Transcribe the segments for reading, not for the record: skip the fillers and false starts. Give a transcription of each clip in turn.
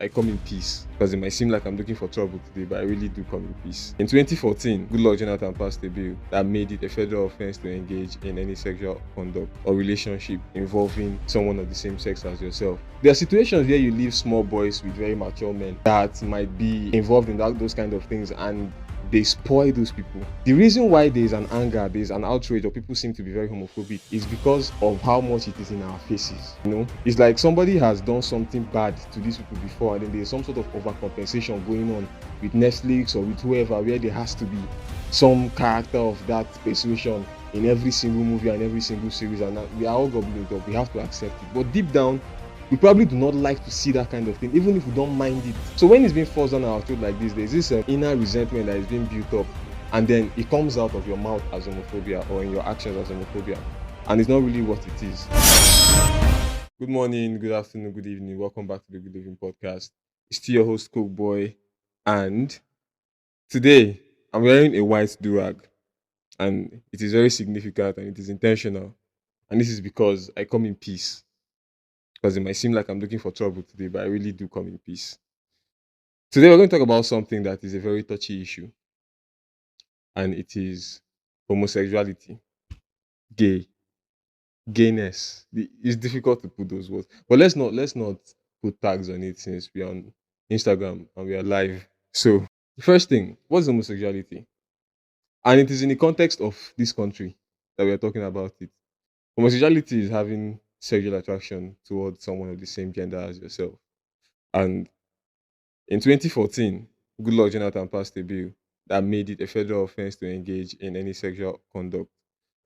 I come in peace because it might seem like I'm looking for trouble today, but I really do come in peace. In 2014, Goodluck Jonathan passed a bill that made it a federal offense to engage in any sexual conduct or relationship involving someone of the same sex as yourself. There are situations where you leave small boys with very mature men that might be involved in those kind of things, and they spoil those people. The reason why there's an anger, there's an outrage, or people seem to be very homophobic is because of how much it is in our faces. It's like somebody has done something bad to these people before, and then there's some sort of overcompensation going on with Netflix or with whoever, where there has to be some character of that persuasion in every single movie and every single series, and we are all gobbling up. We have to accept it. But deep down, we probably do not like to see that kind of thing, even if we don't mind it. So when it's being forced down our throat like this, there's this inner resentment that is being built up, and then it comes out of your mouth as homophobia or in your actions as homophobia, and it's not really what it is. Good morning, good afternoon, good evening. Welcome back to the Good Evening Podcast. It's still your host, Coke Boy, and today I'm wearing a white durag, and it is very significant and it is intentional. And this is because I come in peace. Because it might seem like I'm looking for trouble today, but I really do come in peace. Today, we're going to talk about something that is a very touchy issue, and it is homosexuality, gay, gayness. It's difficult to put those words, but let's not put tags on it since we're on Instagram and we are live. So, the first thing, what's homosexuality? And it is in the context of this country that we are talking about it. Homosexuality is having sexual attraction towards someone of the same gender as yourself. And in 2014, Goodluck Jonathan passed a bill that made it a federal offense to engage in any sexual conduct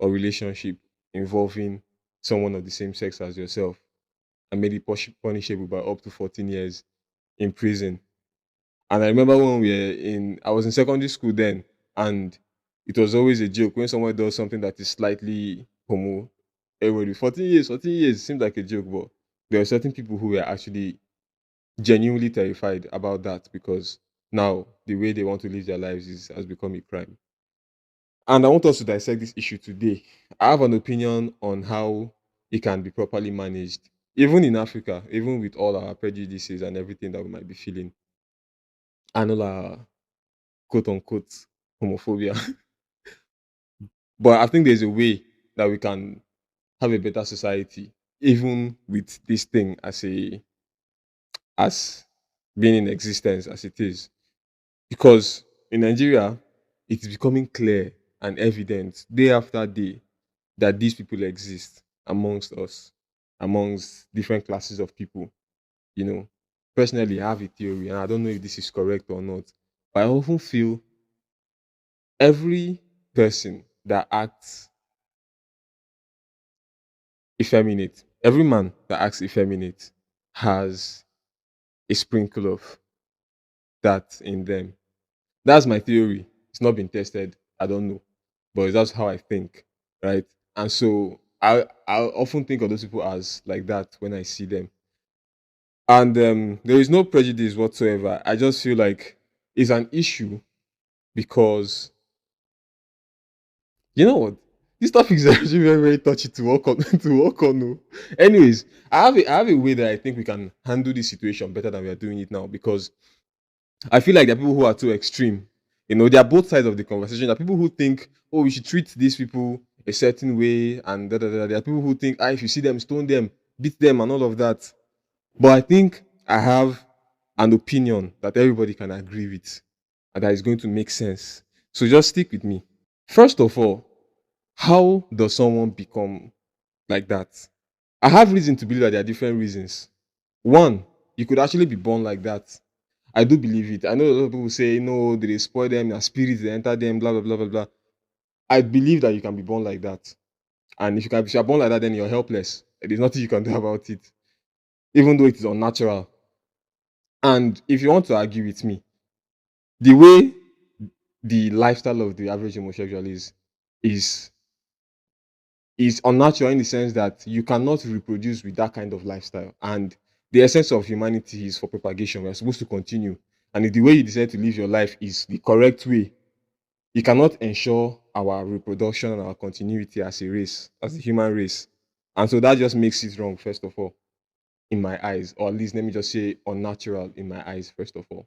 or relationship involving someone of the same sex as yourself, and made it punishable by up to 14 years in prison. And I remember when I was in secondary school then, and it was always a joke when someone does something that is slightly homo. Everybody, 14 years seemed like a joke, but there are certain people who were actually genuinely terrified about that because now the way they want to live their lives has become a crime. And I want us to dissect this issue today. I have an opinion on how it can be properly managed, even in Africa, even with all our prejudices and everything that we might be feeling, and all our quote unquote homophobia. But I think there's a way that we can have a better society, even with this thing as being in existence as it is. Because in Nigeria, it is becoming clear and evident day after day that these people exist amongst us, amongst different classes of people. You know, personally, I have a theory, and I don't know if this is correct or not, but I often feel every person that acts effeminate, every man that acts effeminate has a sprinkle of that in them. That's my theory. It's not been tested. I don't know, but that's how I think, right? And so I often think of those people as like that when I see them, and there is no prejudice whatsoever. I just feel like it's an issue because you know what, this topic is actually very very touchy to work on to work on. No. Anyways, I have a way that I think we can handle this situation better than we are doing it now because I feel like there are people who are too extreme. There are both sides of the conversation. There are people who think, oh, we should treat these people a certain way, and da da da. There are people who think, if you see them, stone them, beat them, and all of that. But I think I have an opinion that everybody can agree with, and that is going to make sense. So just stick with me. First of all, how does someone become like that? I have reason to believe that there are different reasons. One, you could actually be born like that. I do believe it. I know a lot of people say, no, they spoil them, their spirits, they enter them, blah, blah, blah, blah, blah. I believe that you can be born like that. And if you're born like that, then you're helpless. There's nothing you can do about it, even though it is unnatural. And if you want to argue with me, the way the lifestyle of the average homosexual is is unnatural in the sense that you cannot reproduce with that kind of lifestyle. And the essence of humanity is for propagation. We're supposed to continue. And if the way you decide to live your life is the correct way, you cannot ensure our reproduction and our continuity as a race, as a human race. And so that just makes it wrong, first of all. in my eyes, or at least let me just say unnatural in my eyes, first of all.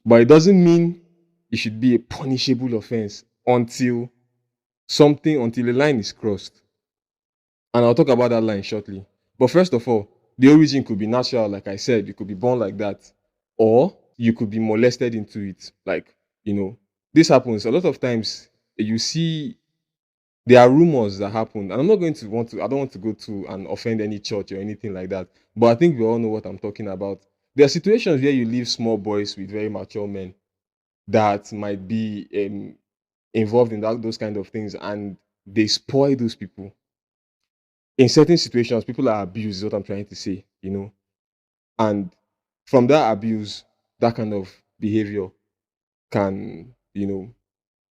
But it doesn't mean it should be a punishable offense until a line is crossed. And I'll talk about that line shortly. But first of all, the origin could be natural, like I said, you could be born like that, or you could be molested into it. Like, you know, this happens a lot of times. You see, there are rumors that happen, and I'm not going to want to, I don't want to go to and offend any church or anything like that. But I think we all know what I'm talking about. There are situations where you leave small boys with very mature men that might be involved in those kind of things, and they spoil those people. In certain situations, people are abused, is what I'm trying to say, and from that abuse, that kind of behavior can,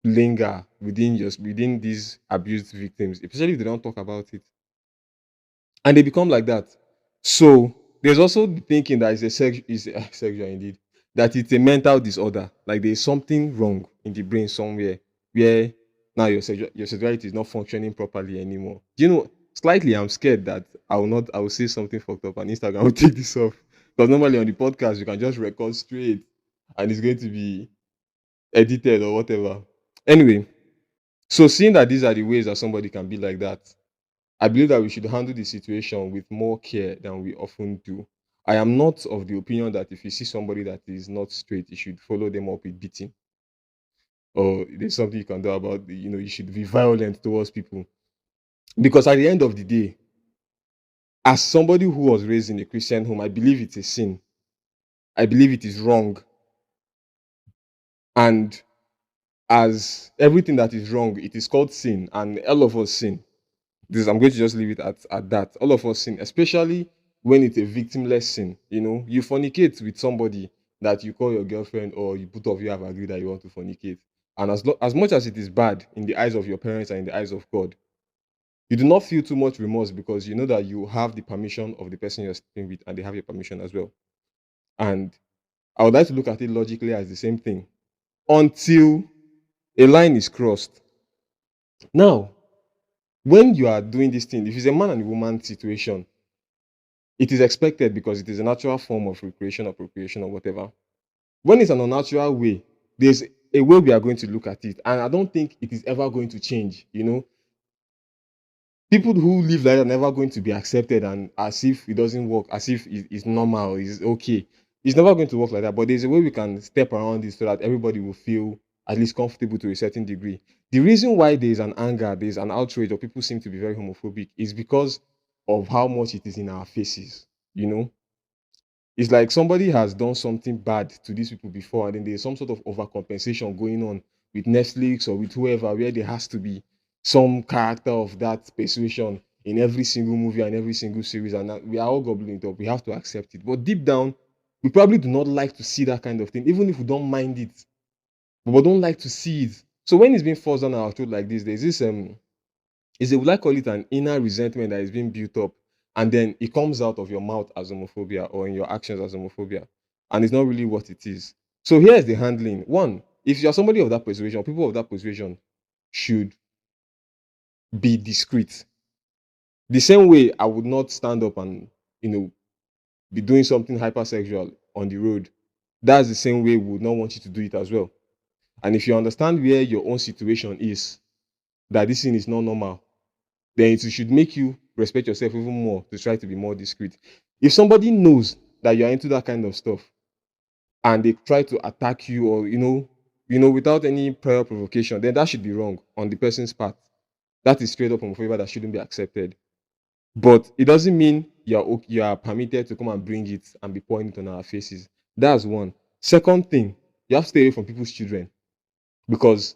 linger within these abused victims, especially if they don't talk about it, and they become like that. So there's also the thinking that is a sexual indeed, that it's a mental disorder. Like there's something wrong in the brain somewhere where now your sexuality is not functioning properly anymore. Do you know? Slightly, I'm scared that I will say something fucked up and Instagram will take this off, because normally on the podcast you can just record straight and it's going to be edited or whatever. Anyway, so seeing that these are the ways that somebody can be like that, I believe that we should handle the situation with more care than we often do. I am not of the opinion that if you see somebody that is not straight, you should follow them up with beating, or there's something you can do about you should be violent towards people. Because at the end of the day, as somebody who was raised in a Christian home, I believe it's a sin. I believe it is wrong. And as everything that is wrong, it is called sin, and all of us sin. I'm going to just leave it at that. All of us sin, especially when it's a victimless sin. You fornicate with somebody that you call your girlfriend, or you both of you have agreed that you want to fornicate. And as much as it is bad in the eyes of your parents and in the eyes of God, you do not feel too much remorse, because you know that you have the permission of the person you're sleeping with, and they have your permission as well. And I would like to look at it logically as the same thing until a line is crossed. Now, when you are doing this thing, if it's a man and a woman situation, it is expected because it is a natural form of recreation or procreation or whatever. When it's an unnatural way, there's a way we are going to look at it. And I don't think it is ever going to change. People who live like that are never going to be accepted, and as if it doesn't work, as if it's normal, it's okay. It's never going to work like that. But there's a way we can step around this so that everybody will feel at least comfortable to a certain degree. The reason why there's an anger, there's an outrage, or people seem to be very homophobic is because of how much it is in our faces. You know, it's like somebody has done something bad to these people before, and then there's some sort of overcompensation going on with Netflix or with whoever, where there has to be some character of that persuasion in every single movie and every single series, and that we are all gobbling it up. We have to accept it. But deep down, we probably do not like to see that kind of thing, even if we don't mind it, but we don't like to see it. So when it's being forced on our throat like this, there's this is it would I call it an inner resentment that is being built up, and then it comes out of your mouth as homophobia or in your actions as homophobia, and it's not really what it is. So here's the handling. One, if you're somebody of that persuasion, people of that persuasion should be discreet. The same way I would not stand up and be doing something hypersexual on the road. That's the same way we would not want you to do it as well. And if you understand where your own situation is, that this thing is not normal, then it should make you respect yourself even more to try to be more discreet. If somebody knows that you're into that kind of stuff and they try to attack you, or without any prior provocation, then that should be wrong on the person's part. That is straight up homophobia that shouldn't be accepted. But it doesn't mean you are permitted to come and bring it and be pouring it on our faces. That's one. Second thing, you have to stay away from people's children, because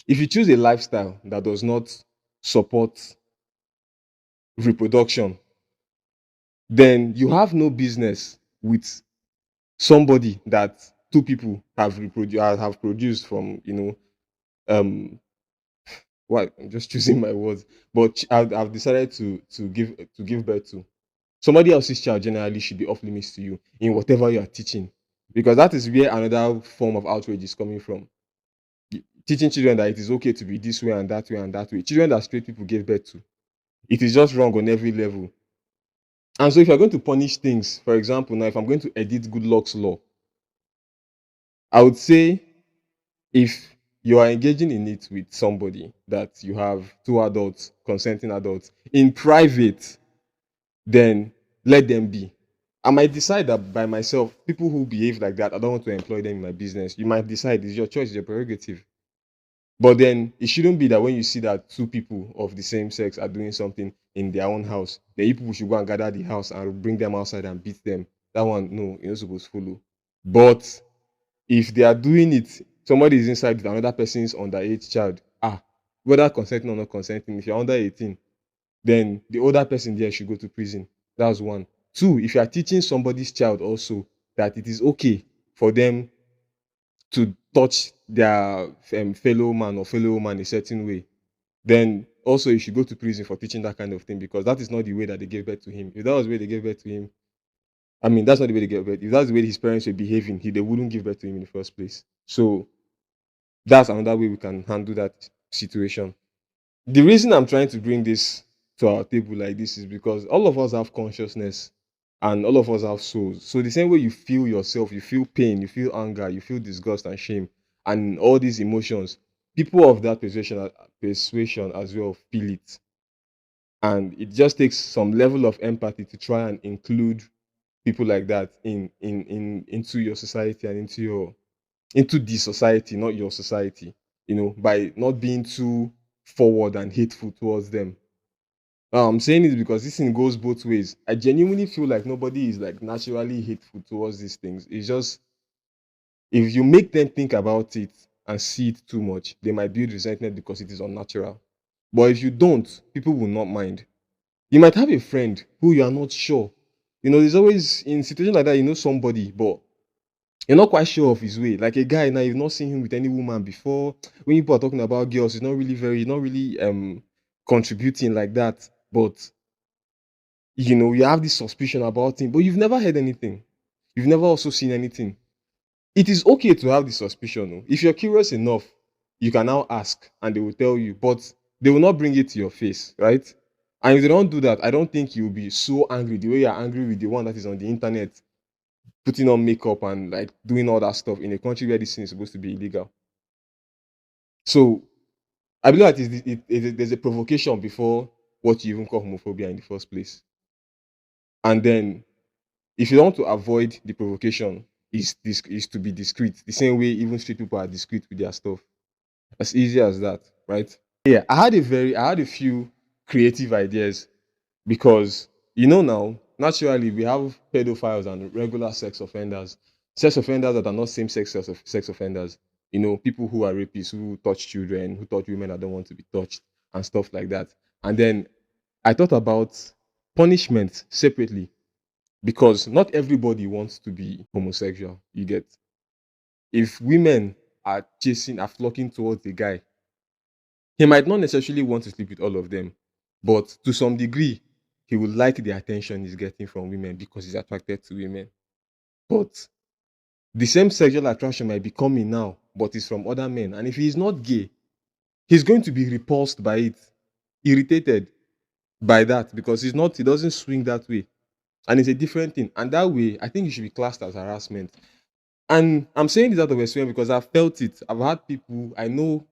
if you choose a lifestyle that does not support reproduction, then you have no business with somebody that two people have produced from, what I'm just choosing my words, but I've decided to give birth to. Somebody else's child generally should be off limits to you in whatever you are teaching, because that is where another form of outrage is coming from. Teaching children that it is okay to be this way and that way and that way. Children that straight people gave birth to. It is just wrong on every level. And so if you're going to punish things, for example, now if I'm going to edit good luck's law, I would say if you are engaging in it with somebody that you have two adults, consenting adults, in private, then let them be. I might decide that by myself, people who behave like that, I don't want to employ them in my business. You might decide, it's your choice, it's your prerogative. But then it shouldn't be that when you see that two people of the same sex are doing something in their own house, then you people should go and gather the house and bring them outside and beat them. That one, no, you're not supposed to follow. But if they are doing it, somebody is inside with another person's underage child. Whether consenting or not consenting, if you're under 18, then the older person there should go to prison. That's one. Two, if you are teaching somebody's child also that it is okay for them to touch their fellow man or fellow woman a certain way, then also you should go to prison for teaching that kind of thing because that is not the way that they gave birth to him. If that was the way they gave birth to him, I mean, that's not the way they gave birth. If that's the way his parents were behaving, they wouldn't give birth to him in the first place. So that's another way we can handle that situation. The reason I'm trying to bring this to our table like this is because all of us have consciousness and all of us have souls. So the same way you feel yourself, you feel pain, you feel anger, you feel disgust and shame, and all these emotions, people of that persuasion as well feel it. And it just takes some level of empathy to try and include people like that in into your society and into the society, not your society, by not being too forward and hateful towards them. I'm saying it because this thing goes both ways. I genuinely feel like nobody is like naturally hateful towards these things. It's just if you make them think about it and see it too much, they might build resentment because it is unnatural. But if you don't, people will not mind. You might have a friend who you are not sure. There's always in situations like that, somebody, but you're not quite sure of his way. Like a guy now, you've not seen him with any woman before. When people are talking about girls, not really contributing like that. But you have this suspicion about him, but you've never heard anything. You've never also seen anything. It is okay to have the suspicion. Oh. If you're curious enough, you can now ask and they will tell you, but they will not bring it to your face, right? And if they don't do that, I don't think you'll be so angry the way you're angry with the one that is on the internet putting on makeup and like doing all that stuff in a country where this thing is supposed to be illegal. So I believe that there's a provocation before what you even call homophobia in the first place. And then if you want to avoid the provocation, is to be discreet. The same way even street people are discreet with their stuff. As easy as that, right? Yeah, I had a few creative ideas because now naturally we have pedophiles and regular sex offenders that are not same sex offenders. People who are rapists, who touch children, who touch women that don't want to be touched, and stuff like that. And then I thought about punishment separately because not everybody wants to be homosexual. You get if women are flocking towards the guy, he might not necessarily want to sleep with all of them, but to some degree, he would like the attention he's getting from women because he's attracted to women. But the same sexual attraction might be coming now, but it's from other men. And if he's not gay, he's going to be repulsed by it, irritated by that because he doesn't swing that way. And it's a different thing. And that way, I think it should be classed as harassment. And I'm saying this out of experience because I've felt it. I've had people I know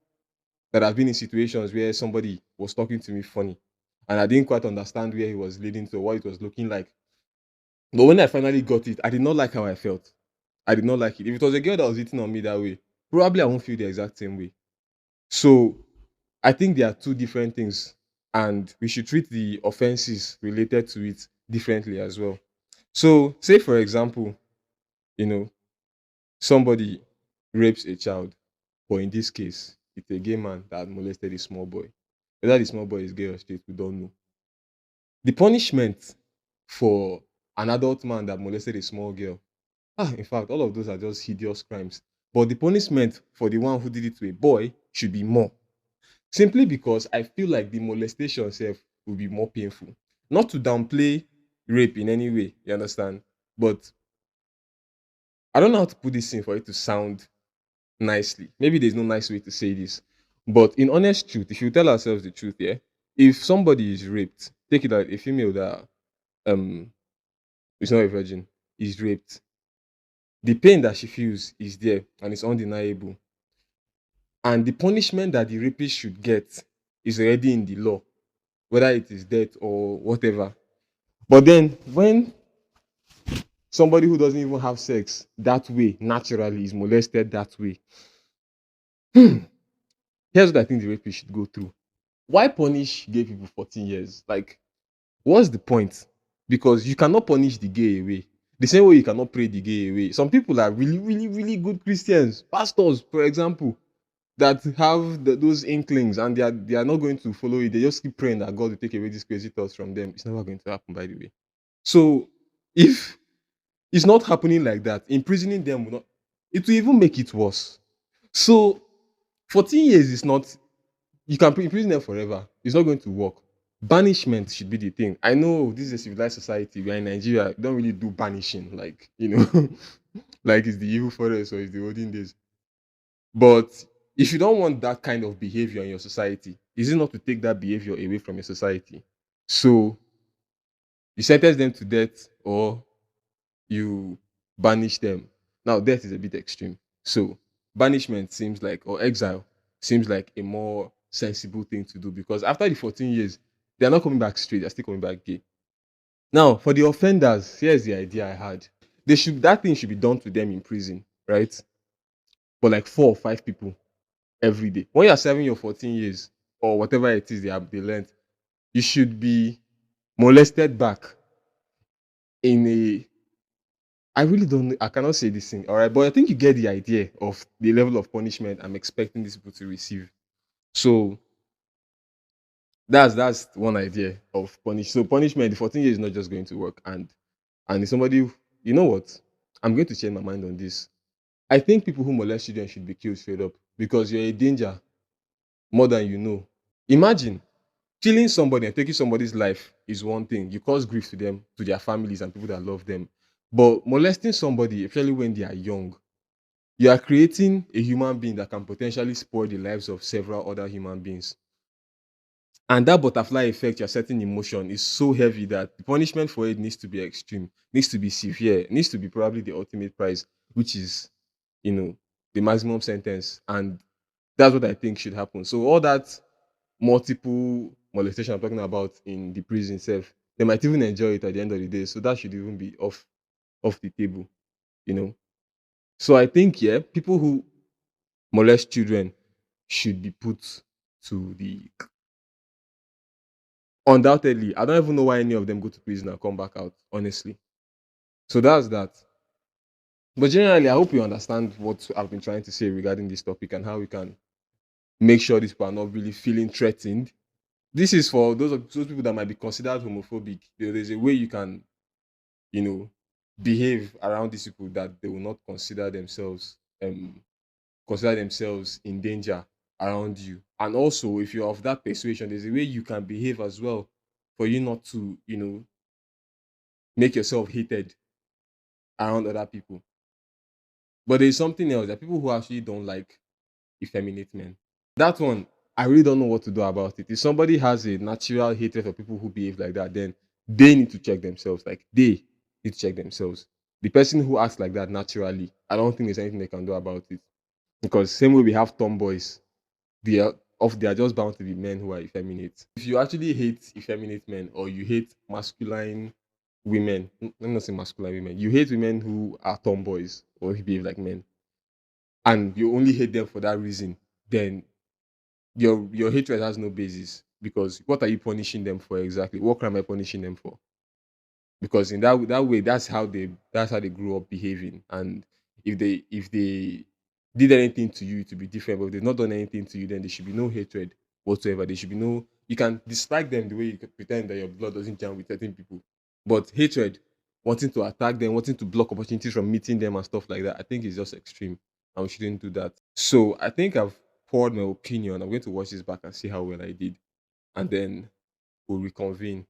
that I've been in situations where somebody was talking to me funny and I didn't quite understand where he was leading to, what it was looking like. But when I finally got it, I did not like how I felt. I did not like it. If it was a girl that was hitting on me that way, probably I won't feel the exact same way. So I think there are two different things, and we should treat the offenses related to it differently as well. So, say for example, you know, somebody rapes a child, but in this case, it's a gay man that molested a small boy. Whether the small boy is gay or straight, we don't know. The punishment for an adult man that molested a small girl, in fact, all of those are just hideous crimes. But the punishment for the one who did it to a boy should be more. Simply because I feel like the molestation itself will be more painful. Not to downplay rape in any way, you understand? But I don't know how to put this in for it to sound nicely. Maybe there's no nice way to say this. But in honest truth, if you tell ourselves the truth, yeah, if somebody is raped, take it out a female that um is not a virgin, is raped, the pain that she feels is there and it's undeniable. And the punishment that the rapist should get is already in the law, whether it is death or whatever. But then when somebody who doesn't even have sex that way naturally is molested that way, here's what I think the rapist should go through. Why punish gay people 14 years? Like, what's the point? Because you cannot punish the gay away. The same way you cannot pray the gay away. Some people are really, really, really good Christians, pastors, for example, that have those inklings and they are not going to follow it. They just keep praying that God will take away these crazy thoughts from them. It's never going to happen, by the way. So if it's not happening like that, imprisoning them will not. It will even make it worse. So 14 years is not. You can imprison them forever. It's not going to work. Banishment should be the thing. I know this is a civilized society. We are in Nigeria. We don't really do banishing, like like it's the evil forest or it's the olden days. But if you don't want that kind of behavior in your society, is it not to take that behavior away from your society? So you sentence them to death or you banish them. Now, death is a bit extreme. So banishment seems like, or exile seems like a more sensible thing to do because after the 14 years, they're not coming back straight, they're still coming back gay. Now, for the offenders, here's the idea I had. That thing should be done to them in prison, right? But like 4 or 5 people every day. When you're serving your 14 years or whatever it is they learned, you should be molested back in a I really don't I cannot say this thing, all right, but I think you get the idea of the level of punishment I'm expecting these people to receive. So that's one idea of punishment. The 14 years is not just going to work, and if somebody, you know what, I'm going to change my mind on this. I think people who molest children should be killed straight up because you're a danger more than you know. Imagine killing somebody and taking somebody's life is one thing. You cause grief to them, to their families and people that love them. But molesting somebody, especially when they are young, you are creating a human being that can potentially spoil the lives of several other human beings. And that butterfly effect you're setting in motion is so heavy that the punishment for it needs to be extreme, needs to be severe, needs to be probably the ultimate price, which is, you know, the maximum sentence. And that's what I think should happen. So all that multiple molestation I'm talking about in the prison itself, they might even enjoy it at the end of the day. So that should even be off the table, you know. So I think yeah, people who molest children should be put to the undoubtedly. I don't even know why any of them go to prison and come back out, honestly. So that's that. But generally, I hope you understand what I've been trying to say regarding this topic and how we can make sure these people are not really feeling threatened. This is for those people that might be considered homophobic. There's a way you can, you know, behave around these people that they will not consider themselves in danger around you. And also, if you're of that persuasion, there's a way you can behave as well for you not to, make yourself hated around other people. But there's something else. There are people who actually don't like effeminate men. That one, I really don't know what to do about it. If somebody has a natural hatred for people who behave like that, then they need to check themselves. Like they need to check themselves. The person who acts like that naturally, I don't think there's anything they can do about it. Because same way we have tomboys, they are just bound to be men who are effeminate. If you actually hate effeminate men or you hate masculine women, let me not say masculine women, you hate women who are tomboys or who behave like men, and you only hate them for that reason, then your hatred has no basis. Because what are you punishing them for exactly? What crime am I punishing them for? Because in that way, that's how they grew up behaving. And if they did anything to you to be different, but if they've not done anything to you, then there should be no hatred whatsoever. There should be no. You can dislike them the way you can pretend that your blood doesn't jam with certain people, but hatred, wanting to attack them, wanting to block opportunities from meeting them and stuff like that, I think is just extreme, and we shouldn't do that. So I think I've poured my opinion. I'm going to watch this back and see how well I did, and then we'll reconvene.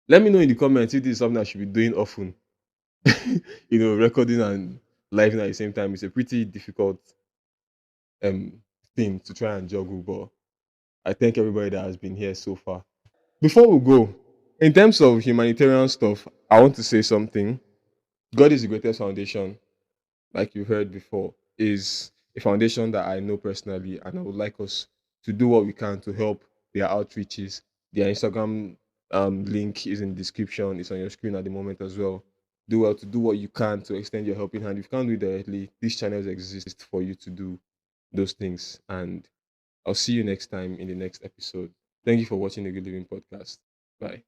Let me know in the comments if this is something I should be doing often. Recording and live at the same time is a pretty difficult um thing to try and juggle. But I thank everybody that has been here so far. Before we go, In terms of humanitarian stuff, I want to say something. God is the greatest foundation, like you heard before, is a foundation that I know personally, and I would like us to do what we can to help their outreaches. Their Instagram link is in the description, it's on your screen at the moment as well. Do well to do what you can to extend your helping hand. If you can't do it directly, these channels exist for you to do those things. And I'll see you next time in the next episode. Thank you for watching the Good Living Podcast. Bye.